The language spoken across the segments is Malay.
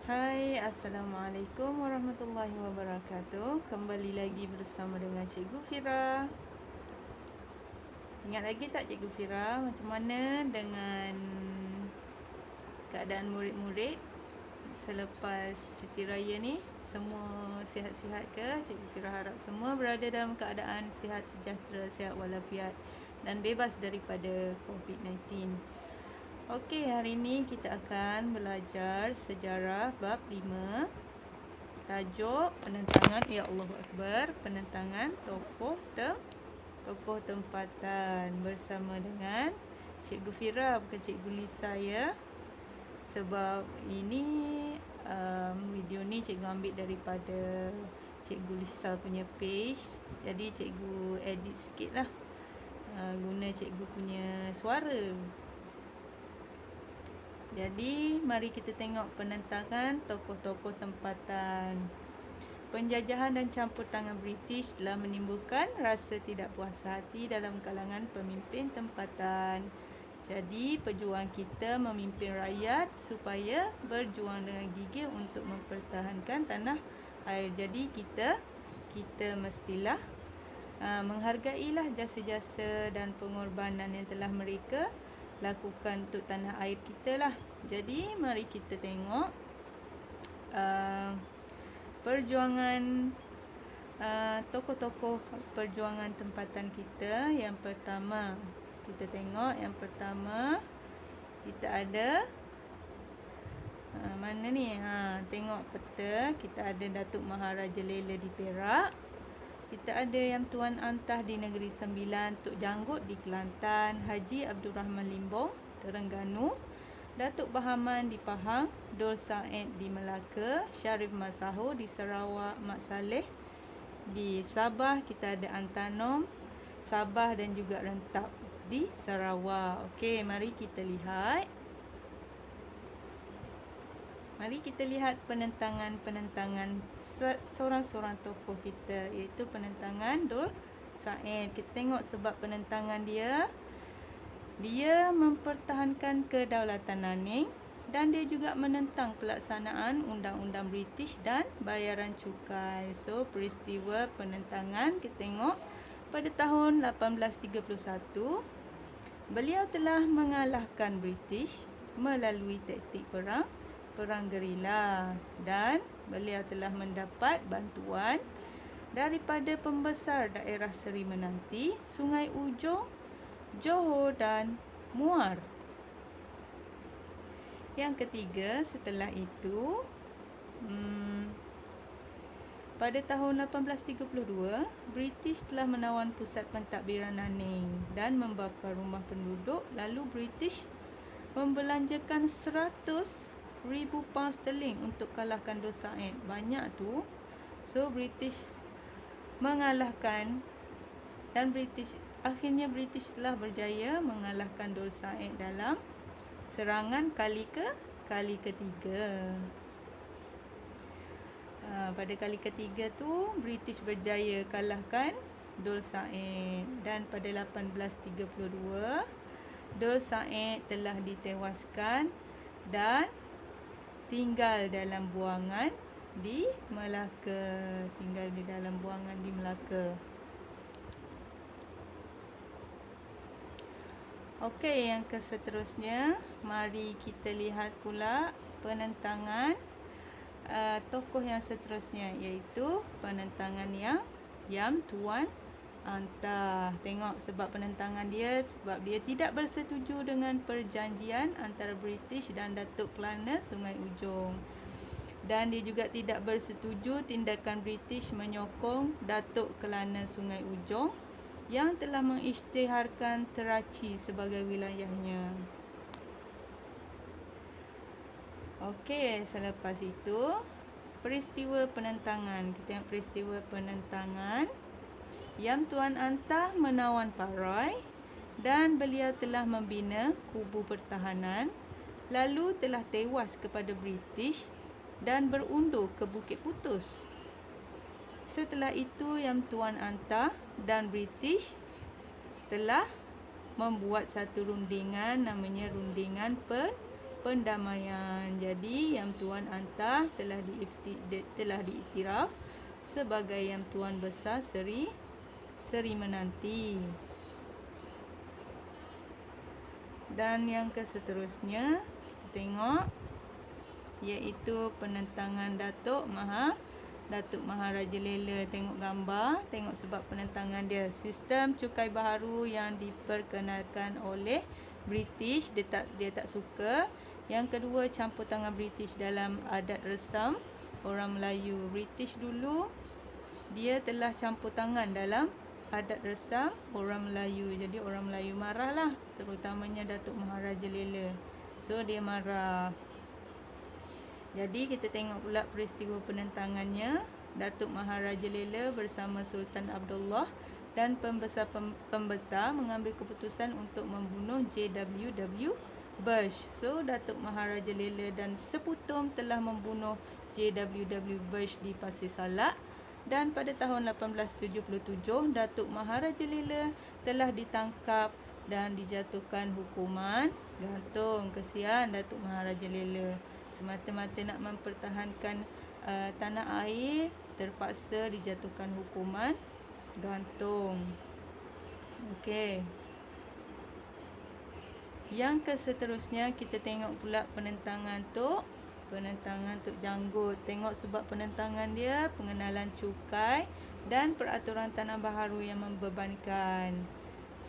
Hai, Assalamualaikum warahmatullahi wabarakatuh. Kembali lagi bersama dengan Cikgu Fira. Ingat lagi tak Cikgu Fira macam mana dengan keadaan murid-murid selepas cuti raya ni? Semua sihat-sihat ke? Cikgu Fira harap semua berada dalam keadaan sihat, sejahtera, sihat walafiat dan bebas daripada COVID-19. Okey, hari ini kita akan belajar sejarah bab 5. Tajuk penentangan, ya Allahu Akbar, penentangan tokoh tempatan bersama dengan Cikgu Fira, bukan Cikgu Lisa ya. Sebab ini video ni cikgu ambil daripada Cikgu Lisa punya page. Jadi cikgu edit sikit lah, guna cikgu punya suara. Jadi mari kita tengok penentangan tokoh-tokoh tempatan. Penjajahan dan campur tangan British telah menimbulkan rasa tidak puas hati dalam kalangan pemimpin tempatan. Jadi pejuang kita memimpin rakyat supaya berjuang dengan gigih untuk mempertahankan tanah air. Jadi kita mestilah menghargailah jasa-jasa dan pengorbanan yang telah mereka lakukan untuk tanah air kita lah. Jadi mari kita tengok perjuangan tokoh-tokoh perjuangan tempatan kita. Yang pertama kita tengok, yang pertama kita ada mana ni? Tengok peta, kita ada Datuk Maharaja Lela di Perak. Kita ada Yang Tuan Antah di Negeri Sembilan, Tok Janggut di Kelantan, Haji Abdul Rahman Limbong, Terengganu, Datuk Bahaman di Pahang, Dor Said di Melaka, Syarif Masaho di Sarawak, Mak Saleh di Sabah, kita ada Antanom, Sabah dan juga Rentap di Sarawak. Okey, mari kita lihat. Mari kita lihat penentangan seorang-seorang tokoh kita, iaitu penentangan Dor Said. Kita tengok sebab penentangan dia mempertahankan kedaulatan Nanning dan dia juga menentang pelaksanaan undang-undang British dan bayaran cukai. So, peristiwa penentangan kita tengok pada tahun 1831, beliau telah mengalahkan British melalui taktik perang gerila dan beliau telah mendapat bantuan daripada pembesar daerah Seri Menanti, Sungai Ujong, Johor dan Muar. Yang ketiga, setelah itu pada tahun 1832, British telah menawan pusat pentadbiran Nanning dan membakar rumah penduduk. Lalu British membelanjakan 100,000 pound sterling untuk kalahkan Dor Said. Banyak tu. So British mengalahkan dan akhirnya British telah berjaya mengalahkan Dor Said dalam serangan kali ketiga. Pada kali ketiga tu British berjaya kalahkan Dor Said dan pada 1832 Dor Said telah ditewaskan dan tinggal dalam buangan di Melaka. Okey, yang seterusnya mari kita lihat pula penentangan tokoh yang seterusnya, iaitu penentangan yang Tuan Antah. Tengok sebab penentangan dia, sebab dia tidak bersetuju dengan perjanjian antara British dan Datuk Kelana Sungai Ujong. Dan dia juga tidak bersetuju tindakan British menyokong Datuk Kelana Sungai Ujong yang telah mengisytiharkan Teraci sebagai wilayahnya. Okey, selepas itu peristiwa penentangan. Kita tengok peristiwa penentangan. Yang Tuan Antah menawan Parai dan beliau telah membina kubu pertahanan, lalu telah tewas kepada British dan berundur ke Bukit Putus. Setelah itu Yang Tuan Antah dan British telah membuat satu rundingan, namanya Rundingan pendamaian. Jadi Yang Tuan Anta telah diiktiraf sebagai Yang Tuan Besar Seri Menanti. Dan yang seterusnya kita tengok, iaitu penentangan Datuk Maharaja Lela. Tengok gambar, tengok sebab penentangan dia. Sistem cukai baharu yang diperkenalkan oleh British, dia tak suka. Yang kedua, campur tangan British dalam adat resam orang Melayu. British dulu dia telah campur tangan dalam adat resam orang Melayu. Jadi orang Melayu marahlah, terutamanya Datuk Maharaja Lela. So dia marah. Jadi kita tengok pula peristiwa penentangannya. Datuk Maharaja Lela bersama Sultan Abdullah dan pembesar mengambil keputusan untuk membunuh J.W.W. Bush. So Datuk Maharaja Lela dan seputum telah membunuh J.W.W. Bush di Pasir Salak. Dan pada tahun 1877, Datuk Maharaja Lela telah ditangkap dan dijatuhkan hukuman gantung. Kesian Datuk Maharaja Lela. Semata-mata nak mempertahankan tanah air, terpaksa dijatuhkan hukuman gantung. Okey. Yang seterusnya kita tengok pula penentangan Tok Janggut. Tengok sebab penentangan dia, pengenalan cukai dan peraturan tanah baharu yang membebankan.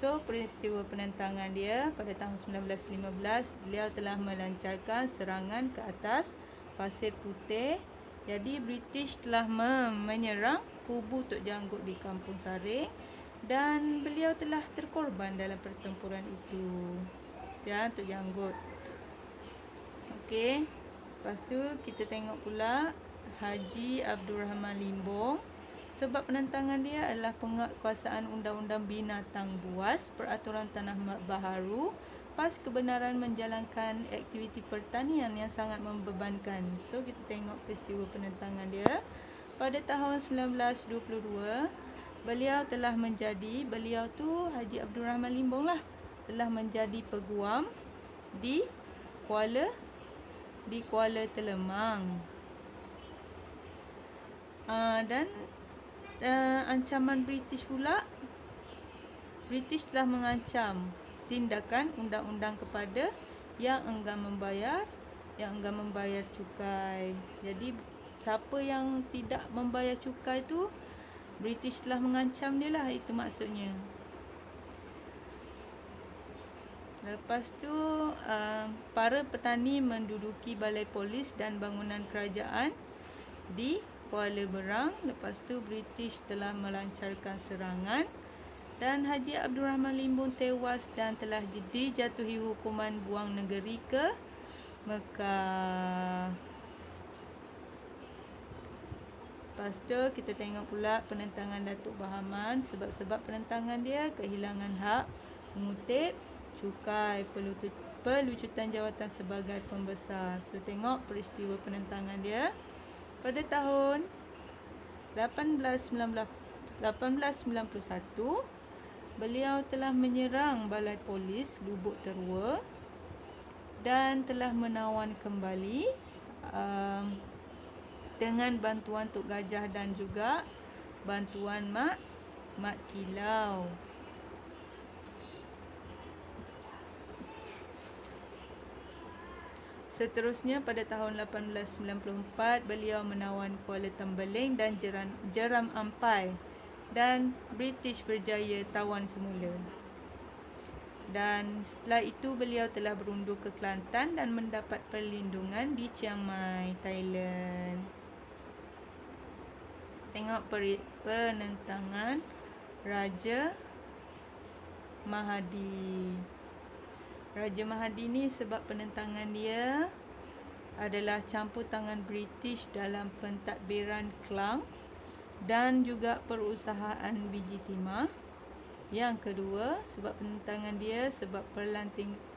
So, peristiwa penentangan dia pada tahun 1915, beliau telah melancarkan serangan ke atas Pasir Putih. Jadi, British telah menyerang kubu Tok Janggut di Kampung Saring dan beliau telah terkorban dalam pertempuran itu. Kesian Tok Janggut. Okey. Lepas tu, kita tengok pula Haji Abdul Rahman Limbong. Sebab penentangan dia adalah penguatkuasaan Undang-Undang Binatang Buas, peraturan tanah baharu, pas kebenaran menjalankan aktiviti pertanian yang sangat membebankan. So, kita tengok peristiwa penentangan dia. Pada tahun 1922, beliau tu Haji Abdul Rahman Limbong lah, telah menjadi peguam di Kuala Telemang. Dan ancaman British pula, British telah mengancam tindakan undang-undang kepada yang enggan membayar cukai. Jadi siapa yang tidak membayar cukai tu, British telah mengancam dia lah, itu maksudnya. Lepas tu para petani menduduki balai polis dan bangunan kerajaan di Kuala Berang. Lepas tu British telah melancarkan serangan dan Haji Abdul Rahman Limbong tewas dan telah dijatuhi hukuman buang negeri ke Mekah. Lepas tu kita tengok pula penentangan Datuk Bahaman. Sebab-sebab penentangan dia, kehilangan hak mengutip cukai, pelucutan jawatan sebagai pembesar. So tengok peristiwa penentangan dia. Pada tahun 1891, beliau telah menyerang balai polis Lubuk Terua dan telah menawan kembali dengan bantuan Tok Gajah dan juga bantuan Mat Kilau. Seterusnya pada tahun 1894, beliau menawan Kuala Tembeling dan Jeram Ampai dan British berjaya tawan semula. Dan setelah itu beliau telah berundur ke Kelantan dan mendapat perlindungan di Chiang Mai, Thailand. Tengok penentangan Raja Mahadi. Raja Mahadi ni sebab penentangan dia adalah campur tangan British dalam pentadbiran Klang dan juga perusahaan biji timah. Yang kedua, sebab penentangan dia sebab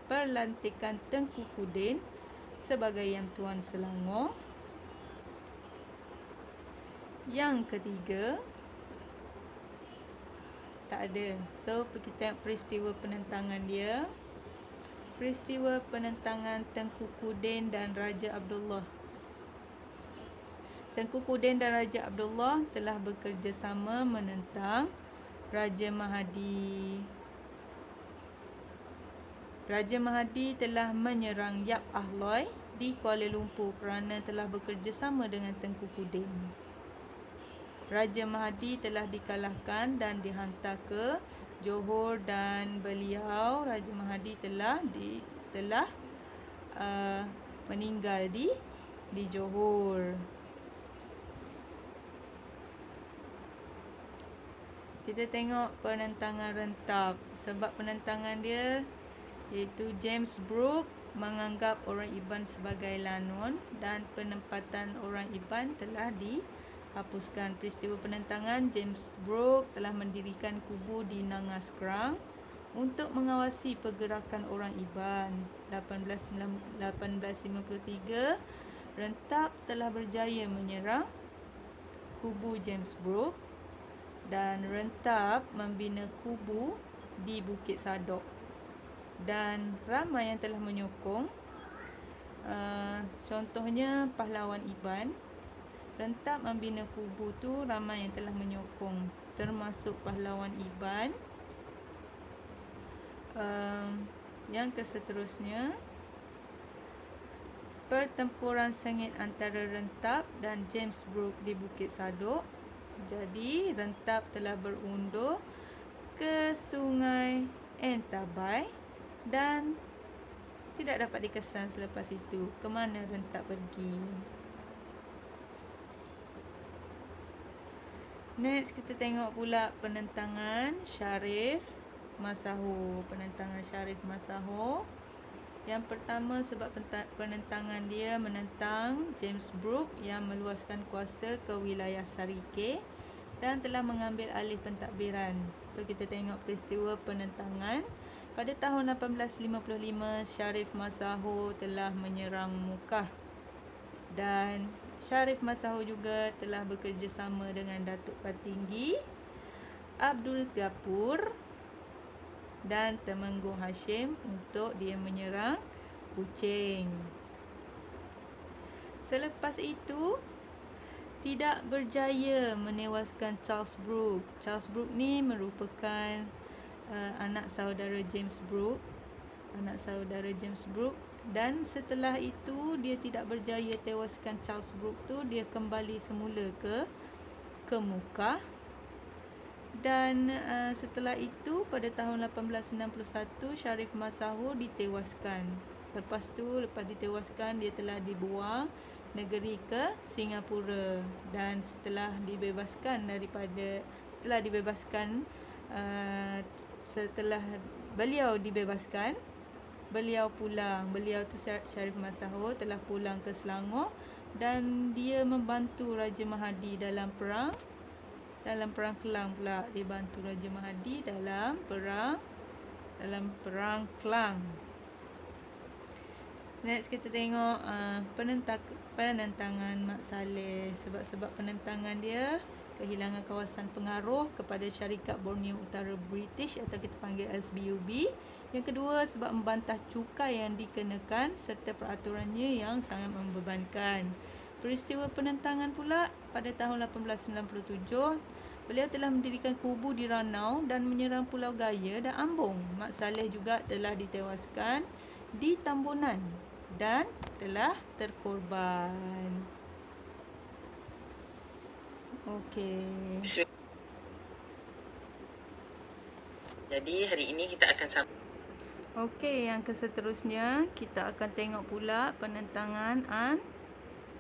perlantikan Tengku Kudin sebagai Yang Tuan Selangor. Yang ketiga, tak ada. So, kita tengok peristiwa penentangan dia. peristiwa penentangan Tengku Kudin dan Raja Abdullah. Tengku Kudin dan Raja Abdullah telah bekerjasama menentang Raja Mahdi. Raja Mahdi telah menyerang Yap Ahloi di Kuala Lumpur kerana telah bekerjasama dengan Tengku Kudin. Raja Mahdi telah dikalahkan dan dihantar ke Johor dan beliau Raja Mahdi telah meninggal di Johor. Kita tengok penentangan Rentap. Sebab penentangan dia iaitu James Brooke menganggap orang Iban sebagai lanon dan penempatan orang Iban telah dihapuskan. Peristiwa penentangan, James Brooke telah mendirikan kubu di Nangas Kerang untuk mengawasi pergerakan orang Iban. 1853, Rentap telah berjaya menyerang kubu James Brooke dan Rentap membina kubu di Bukit Sadok. Dan ramai yang telah menyokong, contohnya pahlawan Iban. Rentap membina kubu tu ramai yang telah menyokong, termasuk pahlawan Iban. Yang keseterusnya, pertempuran sengit antara Rentap dan James Brooke di Bukit Sadok. Jadi Rentap telah berundur ke Sungai Entabai dan tidak dapat dikesan selepas itu. Ke mana Rentap pergi? Next, kita tengok pula penentangan Sharif Masaho. Penentangan Sharif Masaho. Yang pertama sebab penentangan dia menentang James Brooke yang meluaskan kuasa ke wilayah Sarike dan telah mengambil alih pentadbiran. So kita tengok peristiwa penentangan. Pada tahun 1855, Sharif Masaho telah menyerang Mukah. Dan Sharif Masaho juga telah bekerjasama dengan Datuk Patinggi Abdul Ghafur dan Temenggung Hashim untuk dia menyerang Kuching. Selepas itu, tidak berjaya menewaskan Charles Brooke. Charles Brooke ni merupakan anak saudara James Brooke. Dan setelah itu, dia tidak berjaya tewaskan Charles Brooke tu. Dia kembali semula ke Mukah. Dan setelah itu pada tahun 1861 Sharif Masaho ditewaskan. Lepas ditewaskan, dia telah dibuang negeri ke Singapura. Dan setelah beliau dibebaskan, beliau pulang. Beliau tu Sharif Masaho telah pulang ke Selangor dan dia membantu Raja Mahdi dalam perang Kelang pula. Dia bantu Raja Mahdi dalam perang Kelang. Next kita tengok penentangan Mat Saleh. Sebab penentangan dia kehilangan kawasan pengaruh kepada syarikat Borneo Utara British atau kita panggil SBUB. Yang kedua sebab membantah cukai yang dikenakan serta peraturannya yang sangat membebankan. Peristiwa penentangan pula pada tahun 1897, beliau telah mendirikan kubu di Ranau dan menyerang Pulau Gaya dan Ambung. Mat Saleh juga telah ditewaskan di Tambunan dan telah terkorban. Okey. Jadi hari ini kita akan Okey, yang keseterusnya kita akan tengok pula penentangan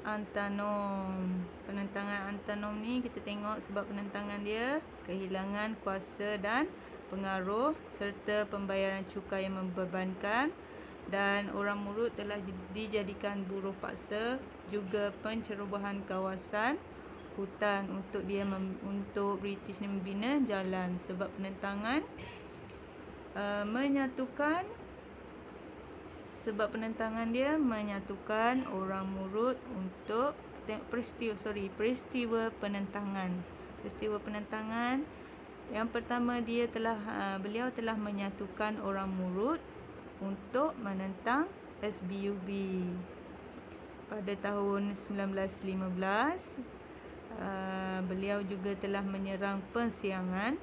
Antanom. Penentangan Antanom ni kita tengok sebab penentangan dia kehilangan kuasa dan pengaruh serta pembayaran cukai yang membebankan dan orang Murut telah dijadikan buruh paksa, juga pencerobohan kawasan hutan untuk British ni membina jalan. Sebab penentangan dia menyatukan orang Murut untuk peristiwa penentangan. Yang pertama beliau telah menyatukan orang Murut untuk menentang SBUB. Pada tahun 1915, beliau juga telah menyerang Persiangan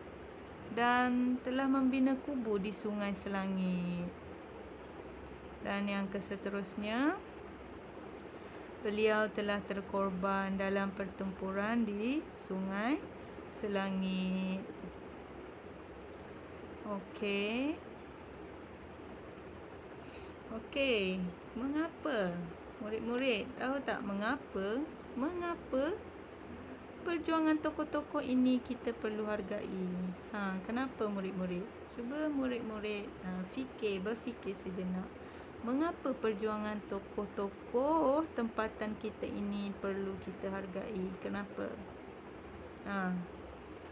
dan telah membina kubu di Sungai Selangit. Dan yang keseterusnya, beliau telah terkorban dalam pertempuran di Sungai Selangit. Okey. Mengapa? Murid-murid, tahu tak mengapa? Mengapa perjuangan tokoh-tokoh ini kita perlu hargai? Kenapa murid-murid? Cuba murid-murid berfikir sejenak. Mengapa perjuangan tokoh-tokoh tempatan kita ini perlu kita hargai? Kenapa?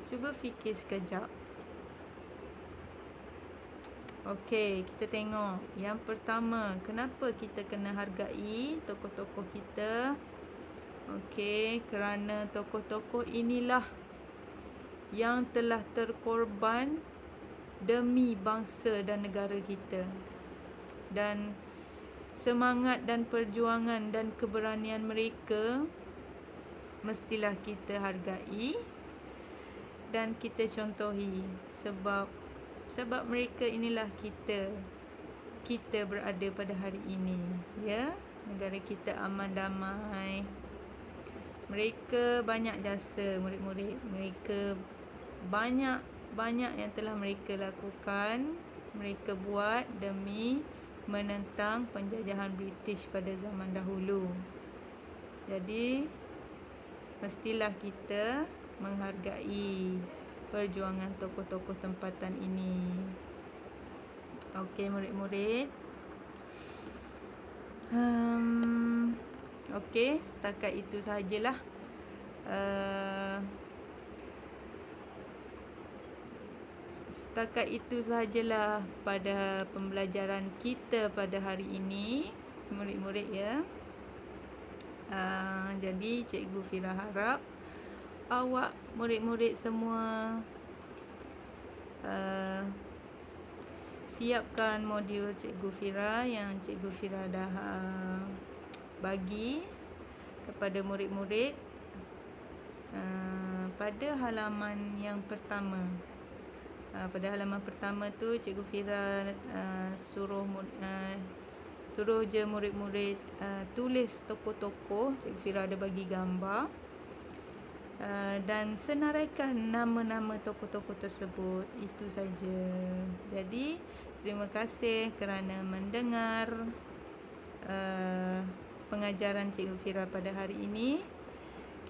Cuba fikir sekejap. Okey, kita tengok. Yang pertama, kenapa kita kena hargai tokoh-tokoh kita? Okey, kerana tokoh-tokoh inilah yang telah terkorban demi bangsa dan negara kita. Dan semangat dan perjuangan dan keberanian mereka mestilah kita hargai dan kita contohi, sebab mereka inilah kita berada pada hari ini, ya. Negara kita aman damai. Mereka banyak jasa, murid-murid. Mereka banyak yang telah mereka lakukan, mereka buat demi menentang penjajahan British pada zaman dahulu. Jadi mestilah kita menghargai perjuangan tokoh-tokoh tempatan ini. Okey murid-murid. Okey, setakat itu sahajalah. Setakat itu sahajalah pada pembelajaran kita pada hari ini, murid-murid, ya. Jadi Cikgu Fira harap awak murid-murid semua siapkan modul Cikgu Fira yang Cikgu Fira dah bagi kepada murid-murid pada halaman yang pertama. Pada halaman pertama tu Cikgu Fira suruh je murid-murid tulis tokoh-tokoh. Cikgu Fira ada bagi gambar dan senaraikan nama-nama tokoh-tokoh tersebut. Itu saja. Jadi terima kasih kerana mendengar pengajaran Cikgu Fira pada hari ini.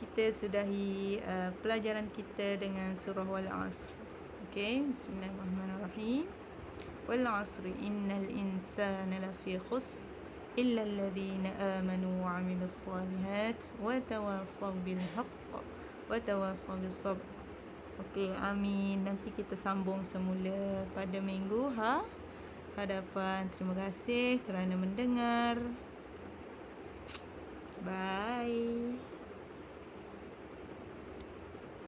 Kita sudahi pelajaran kita dengan surah Wal-Asr. Okey, bismillahirrahmanirrahim. Wal-'asri innal insana lafi khusr illa alladhina amanu wa 'amilus solihat wa tawassaw bil haqq wa tawassaw bis sabr. Okey, amin. Nanti kita sambung semula pada minggu hadapan. Terima kasih kerana mendengar. Bye.